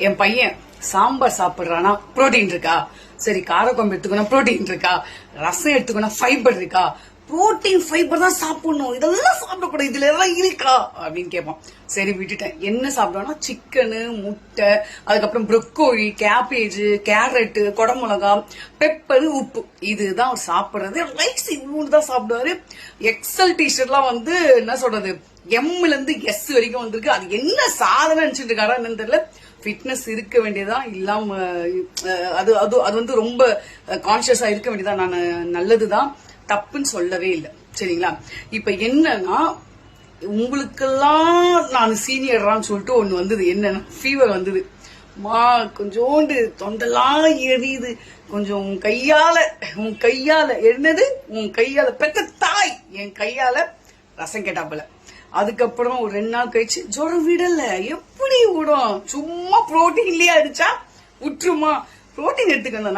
என் பையன் சாம்பார் சாப்பிடுறானா புரோட்டீன் இருக்கா, சரி காரக்குழம்பு எடுத்துக்கணும் புரோட்டீன் இருக்கா, ரசம் எடுத்துக்கணும் ஃபைபர் இருக்கா, புரோட்டீன் ஃபைபர் தான் சாப்பிடணும், இதெல்லாம் சாப்பிடக்கூடாது, இதுல எல்லாம் இருக்கா அப்படின்னு கேட்பான். சரி விட்டுட்டேன். என்ன சாப்பிடுவானா சிக்கனு, முட்டை, அதுக்கப்புறம் ப்ரொக்கோலி, கேபேஜ், கேரட், கொடமிளகா, பெப்பர், உப்பு, இதுதான் அவர் சாப்பிடுறது. ரைஸ் இவ்வளவு தான் சாப்பிடுவாரு. எக்ஸல் டிஷர்ட்லாம் வந்து என்ன சொல்றது, எம்ல இருந்து எஸ் வரைக்கும் வந்திருக்கு. அது என்ன சாதனை நினைச்சிட்டு இருக்காரா என்னன்னு தெரியல. ஃபிட்னஸ் இருக்க வேண்டியதான், இல்லாம அது அது அது வந்து ரொம்ப கான்சியஸா இருக்க வேண்டியதான். நான் நல்லதுதான், தப்புன்னு சொல்லவே இல்லை. சரிங்களா? இப்ப என்னன்னா, உங்களுக்கெல்லாம் நான் சீனியர்றான்னு சொல்லிட்டு ஒண்ணு வந்தது. என்னன்னா ஃபீவர் வந்தது. மா கொஞ்சோண்டு தொண்டெல்லாம் எரியுது, கொஞ்சம் உன் கையால என்னது, உன் கையால பெத்த தாய் என் கையால ரசம் கேட்டாப்பல. அதுக்கப்புறம் ஒரு 2 நாள் கழிச்சு ஜுரம் விடல. எப்படி விடும்? சும்மா புரோட்டீன்லயே அடிச்சா விட்டுருமா? புரோட்டீன் எடுத்துக்கணும்,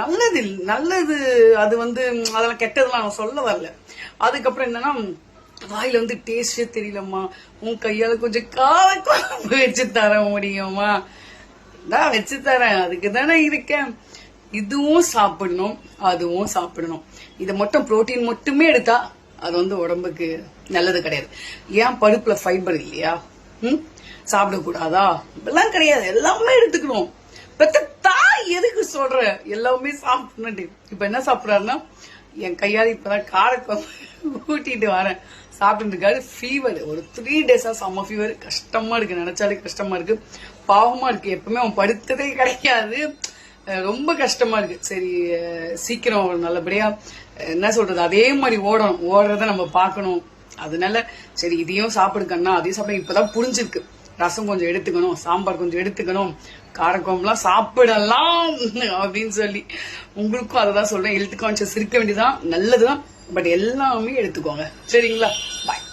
நல்லது. அது வந்து அதெல்லாம் கெட்டதெல்லாம் நான் சொல்ல வரல. அதுக்கப்புறம் என்னன்னா, வாயில வந்து டேஸ்டே தெரியலம்மா, உன் கையால கொஞ்சம் காரக்குழம்பு வச்சு தர முடியுமா? நான் வச்சு தரேன், அதுக்கு தானே இருக்கேன். இதுவும் சாப்பிடணும், அதுவும் சாப்பிடணும். இதை மட்டும் புரோட்டீன் மட்டுமே எடுத்தா அது வந்து உடம்புக்கு நல்லது கிடையாது. ஏன் பருப்புல ஃபைபர் இல்லையா? சாப்பிடக்கூடாதா? இதெல்லாம் கிடையாது, எல்லாமே எடுத்துக்கணும். பெத்த தாய் எதுக்கு சொல்ற எல்லாமே சாப்பிடணும். இப்ப என்ன சாப்பிடறாருன்னா, என் கையால இப்பதான் காரக்குழம்பு ஊட்டிட்டு வரேன், சாப்பிட்டு இருக்காரு. ஃபீவர் ஒரு 3 டேஸா செம்ம ஃபீவர். கஷ்டமா இருக்கு, நினைச்சாலே கஷ்டமா இருக்கு, பாவமா இருக்கு. எப்பவுமே அவன் படுத்ததே கிடையாது, ரொம்ப கஷ்டமா இருக்கு. சரி சீக்கிரம் நல்லபடியா என்ன சொல்றது, அதே மாதிரி ஓடுறத நம்ம பார்க்கணும். அதனால சரி இதையும் சாப்பிடுக்கன்னா அதையும் சாப்பிட. இப்பதான் புரிஞ்சிருக்கு, ரசம் கொஞ்சம் எடுத்துக்கணும், சாம்பார் கொஞ்சம் எடுத்துக்கணும், காரக்குழம்புலாம் சாப்பிடலாம் அப்படின்னு சொல்லி. உங்களுக்கும் அதை தான் சொல்றேன். ஹெல்த் கான்சியஸ் இருக்க வேண்டியதான், நல்லதுதான், பட் எல்லாமே எடுத்துக்கோங்க. சரிங்களா? பாய்.